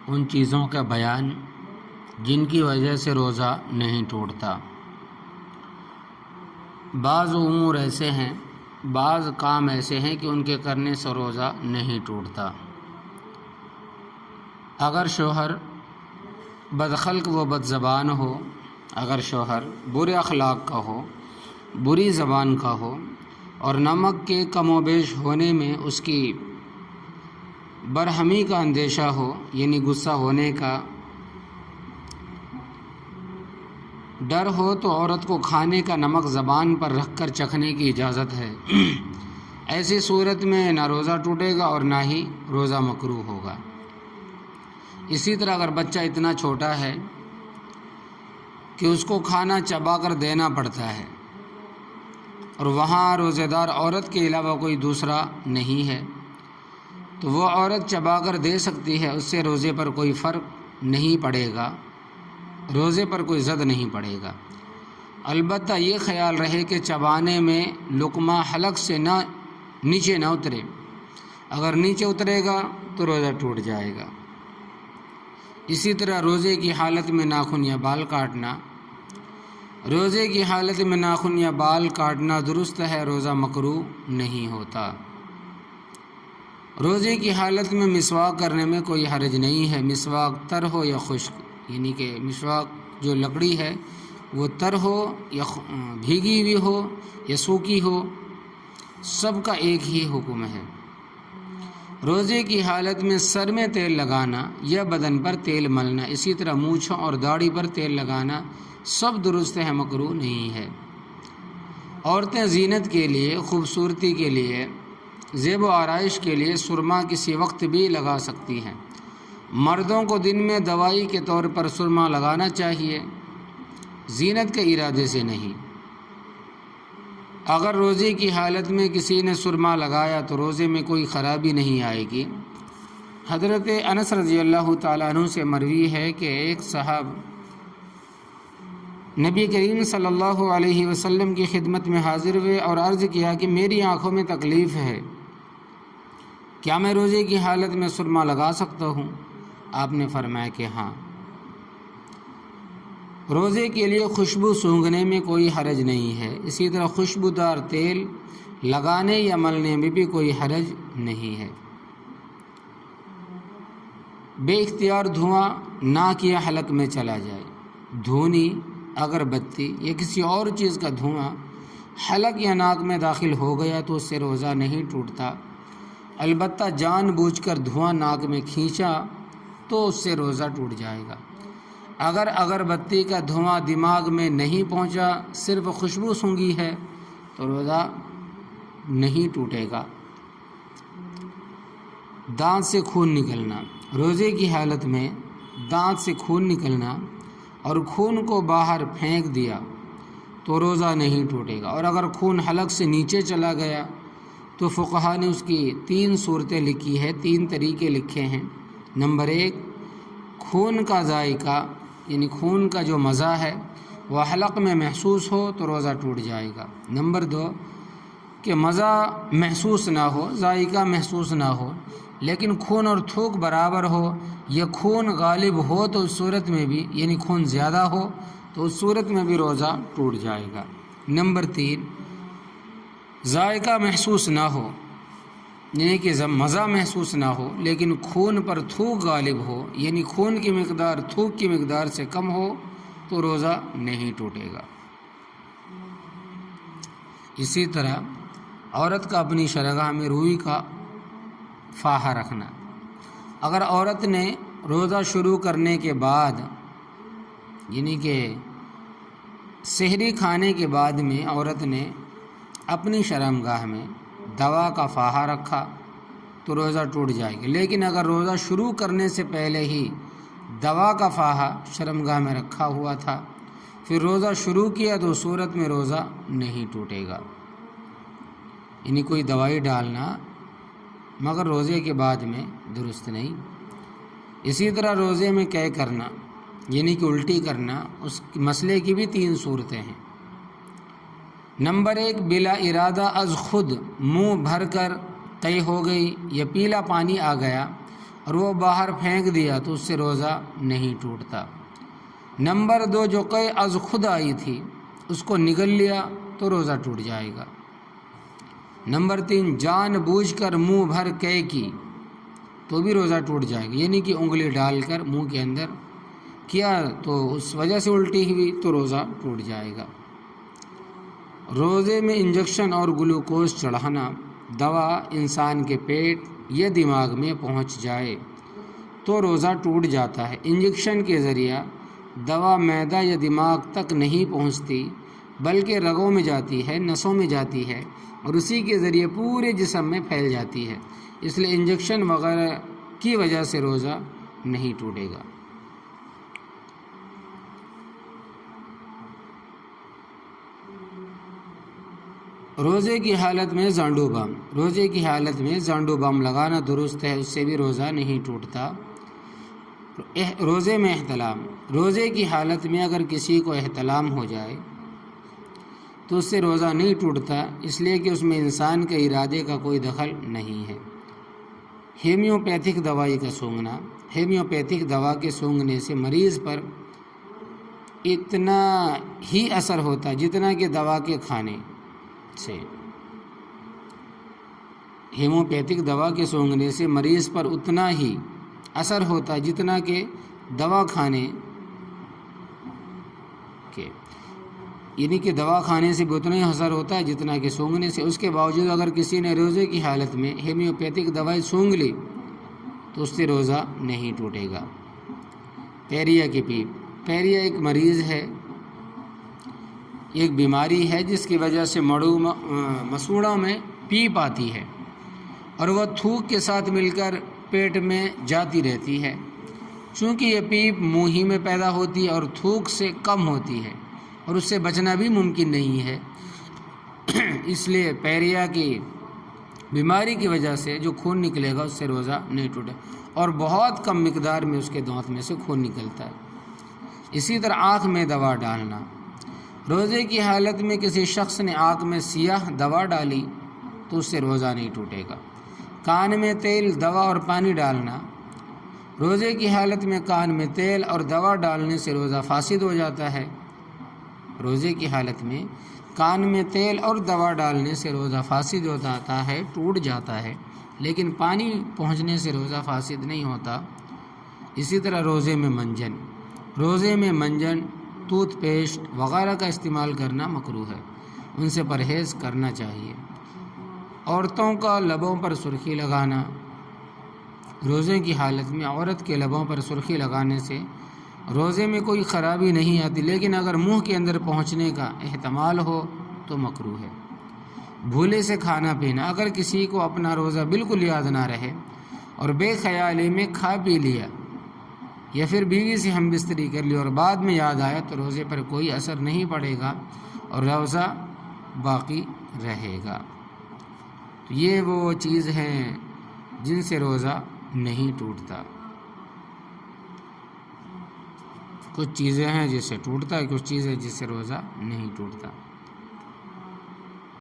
ان چیزوں کا بیان جن کی وجہ سے روزہ نہیں ٹوٹتا۔ بعض امور ایسے ہیں، بعض کام ایسے ہیں کہ ان کے کرنے سے روزہ نہیں ٹوٹتا۔ اگر شوہر بدخلق و بد زبان ہو، اگر شوہر برے اخلاق کا ہو، بری زبان کا ہو، اور نمک کے کم و بیش ہونے میں اس کی برہمی کا اندیشہ ہو، یعنی غصہ ہونے کا ڈر ہو، تو عورت کو کھانے کا نمک زبان پر رکھ کر چکھنے کی اجازت ہے۔ ایسی صورت میں نہ روزہ ٹوٹے گا اور نہ ہی روزہ مکروہ ہوگا۔ اسی طرح اگر بچہ اتنا چھوٹا ہے کہ اس کو کھانا چبا کر دینا پڑتا ہے اور وہاں روزہ دار عورت کے علاوہ کوئی دوسرا نہیں ہے، تو وہ عورت چبا کر دے سکتی ہے، اس سے روزے پر کوئی فرق نہیں پڑے گا، روزے پر کوئی زد نہیں پڑے گا۔ البتہ یہ خیال رہے کہ چبانے میں لقمہ حلق سے نیچے نہ اترے، اگر نیچے اترے گا تو روزہ ٹوٹ جائے گا۔ اسی طرح روزے کی حالت میں ناخن یا بال کاٹنا، روزے کی حالت میں ناخن یا بال کاٹنا درست ہے، روزہ مکروہ نہیں ہوتا۔ روزے کی حالت میں مسواک کرنے میں کوئی حرج نہیں ہے، مسواک تر ہو یا خشک، یعنی کہ مسواک جو لکڑی ہے وہ تر ہو یا بھیگی ہوئی ہو یا سوکھی ہو، سب کا ایک ہی حکم ہے۔ روزے کی حالت میں سر میں تیل لگانا یا بدن پر تیل ملنا، اسی طرح مونچھوں اور داڑھی پر تیل لگانا سب درست ہے، مکروہ نہیں ہے۔ عورتیں زینت کے لیے، خوبصورتی کے لیے، زیب و آرائش کے لیے سرما کسی وقت بھی لگا سکتی ہیں۔ مردوں کو دن میں دوائی کے طور پر سرما لگانا چاہیے، زینت کے ارادے سے نہیں۔ اگر روزے کی حالت میں کسی نے سرما لگایا تو روزے میں کوئی خرابی نہیں آئے گی۔ حضرت انس رضی اللہ تعالیٰ عنہ سے مروی ہے کہ ایک صاحب نبی کریم صلی اللہ علیہ وسلم کی خدمت میں حاضر ہوئے اور عرض کیا کہ میری آنکھوں میں تکلیف ہے، کیا میں روزے کی حالت میں سرما لگا سکتا ہوں؟ آپ نے فرمایا کہ ہاں۔ روزے کے لیے خوشبو سونگھنے میں کوئی حرج نہیں ہے، اسی طرح خوشبودار تیل لگانے یا ملنے میں بھی کوئی حرج نہیں ہے۔ بے اختیار دھواں ناک یا حلق میں چلا جائے، دھونی، اگربتی یا کسی اور چیز کا دھواں حلق یا ناک میں داخل ہو گیا تو اس سے روزہ نہیں ٹوٹتا۔ البتہ جان بوجھ کر دھواں ناک میں کھینچا تو اس سے روزہ ٹوٹ جائے گا۔ اگر اگربتی کا دھواں دماغ میں نہیں پہنچا، صرف خوشبو سونگھی ہے تو روزہ نہیں ٹوٹے گا۔ دانت سے خون نکلنا، روزے کی حالت میں دانت سے خون نکلنا اور خون کو باہر پھینک دیا تو روزہ نہیں ٹوٹے گا، اور اگر خون حلق سے نیچے چلا گیا تو فقہا نے اس کی 3 صورتیں لکھی ہے، 3 طریقے لکھے ہیں۔ نمبر 1، خون کا ذائقہ، یعنی خون کا جو مزہ ہے وہ حلق میں محسوس ہو تو روزہ ٹوٹ جائے گا۔ نمبر 2، کہ مزہ محسوس نہ ہو، ذائقہ محسوس نہ ہو، لیکن خون اور تھوک برابر ہو یا خون غالب ہو تو اس صورت میں بھی، یعنی خون زیادہ ہو تو اس صورت میں بھی روزہ ٹوٹ جائے گا۔ نمبر 3، ذائقہ محسوس نہ ہو، یعنی کہ مزہ محسوس نہ ہو لیکن خون پر تھوک غالب ہو، یعنی خون کی مقدار تھوک کی مقدار سے کم ہو تو روزہ نہیں ٹوٹے گا۔ اسی طرح عورت کا اپنی شرعگاہ میں روئی کا فاہا رکھنا، اگر عورت نے روزہ شروع کرنے کے بعد، یعنی کہ سحری کھانے کے بعد میں عورت نے اپنی شرمگاہ میں دوا کا فاہا رکھا تو روزہ ٹوٹ جائے گا، لیکن اگر روزہ شروع کرنے سے پہلے ہی دوا کا فاہا شرمگاہ میں رکھا ہوا تھا پھر روزہ شروع کیا تو صورت میں روزہ نہیں ٹوٹے گا۔ یعنی کوئی دوائی ڈالنا مگر روزے کے بعد میں درست نہیں۔ اسی طرح روزے میں قے کرنا، یعنی کہ الٹی کرنا، اس مسئلے کی بھی 3 صورتیں ہیں۔ نمبر 1، بلا ارادہ از خود منہ بھر کر قے ہو گئی یا پیلا پانی آ گیا اور وہ باہر پھینک دیا تو اس سے روزہ نہیں ٹوٹتا۔ نمبر 2، جو قے از خود آئی تھی اس کو نگل لیا تو روزہ ٹوٹ جائے گا۔ نمبر 3، جان بوجھ کر منہ بھر قے کی تو بھی روزہ ٹوٹ جائے گا، یعنی کہ انگلی ڈال کر منہ کے اندر کیا تو اس وجہ سے الٹی ہوئی تو روزہ ٹوٹ جائے گا۔ روزے میں انجیکشن اور گلوکوز چڑھانا، دوا انسان کے پیٹ یا دماغ میں پہنچ جائے تو روزہ ٹوٹ جاتا ہے۔ انجیکشن کے ذریعہ دوا معدہ یا دماغ تک نہیں پہنچتی بلکہ رگوں میں جاتی ہے، نسوں میں جاتی ہے اور اسی کے ذریعے پورے جسم میں پھیل جاتی ہے، اس لیے انجیکشن وغیرہ کی وجہ سے روزہ نہیں ٹوٹے گا۔ روزے کی حالت میں زانڈو بام، روزے کی حالت میں زانڈو بام لگانا درست ہے، اس سے بھی روزہ نہیں ٹوٹتا۔ روزے میں احتلام، روزے کی حالت میں اگر کسی کو احتلام ہو جائے تو اس سے روزہ نہیں ٹوٹتا، اس لیے کہ اس میں انسان کے ارادے کا کوئی دخل نہیں ہے۔ ہیمیوپیتھک دوائی کا سونگھنا، ہیمیوپیتھک دوا کے سونگھنے سے مریض پر اتنا ہی اثر ہوتا ہے جتنا کہ دوا کے کھانے سے، ہیمیوپیتھک دوا کے سونگھنے سے مریض پر اتنا ہی اثر ہوتا ہے جتنا کہ دوا کھانے کے، یعنی کہ دوا کھانے سے بھی اتنا ہی اثر ہوتا ہے جتنا کہ سونگھنے سے۔ اس کے باوجود اگر کسی نے روزے کی حالت میں ہیمیوپیتھک دوائی سونگھ لی تو اس سے روزہ نہیں ٹوٹے گا۔ پیریا کی پیپ، پیریا ایک مریض ہے، ایک بیماری ہے جس کی وجہ سے مسوڑوں میں پیپ آتی ہے اور وہ تھوک کے ساتھ مل کر پیٹ میں جاتی رہتی ہے۔ چونکہ یہ پیپ منہ ہی میں پیدا ہوتی ہے اور تھوک سے کم ہوتی ہے اور اس سے بچنا بھی ممکن نہیں ہے، اس لیے پیریا کی بیماری کی وجہ سے جو خون نکلے گا اس سے روزہ نہیں ٹوٹے، اور بہت کم مقدار میں اس کے دانت میں سے خون نکلتا ہے۔ اسی طرح آنکھ میں دوا ڈالنا، روزے کی حالت میں کسی شخص نے آنکھ میں سیاہ دوا ڈالی تو اس سے روزہ نہیں ٹوٹے گا۔ کان میں تیل، دوا اور پانی ڈالنا، روزے کی حالت میں کان میں تیل اور دوا ڈالنے سے روزہ فاسد ہو جاتا ہے۔ روزے کی حالت میں کان میں تیل اور دوا ڈالنے سے روزہ فاسد ہو جاتا ہے، ٹوٹ جاتا ہے، لیکن پانی پہنچنے سے روزہ فاسد نہیں ہوتا۔ اسی طرح روزے میں منجن، روزے میں منجن، ٹوتھ پیسٹ وغیرہ کا استعمال کرنا مکروہ ہے، ان سے پرہیز کرنا چاہیے۔ عورتوں کا لبوں پر سرخی لگانا، روزے کی حالت میں عورت کے لبوں پر سرخی لگانے سے روزے میں کوئی خرابی نہیں آتی، لیکن اگر منہ کے اندر پہنچنے کا احتمال ہو تو مکروہ ہے۔ بھولے سے کھانا پینا، اگر کسی کو اپنا روزہ بالکل یاد نہ رہے اور بے خیالی میں کھا پی لیا یا پھر بیوی سے ہم بستری کر لی اور بعد میں یاد آیا تو روزے پر کوئی اثر نہیں پڑے گا اور روزہ باقی رہے گا۔ تو یہ وہ چیز ہیں جن سے روزہ نہیں ٹوٹتا۔ کچھ چیزیں ہیں جس سے ٹوٹتا ہے، کچھ چیزیں جس سے روزہ نہیں ٹوٹتا۔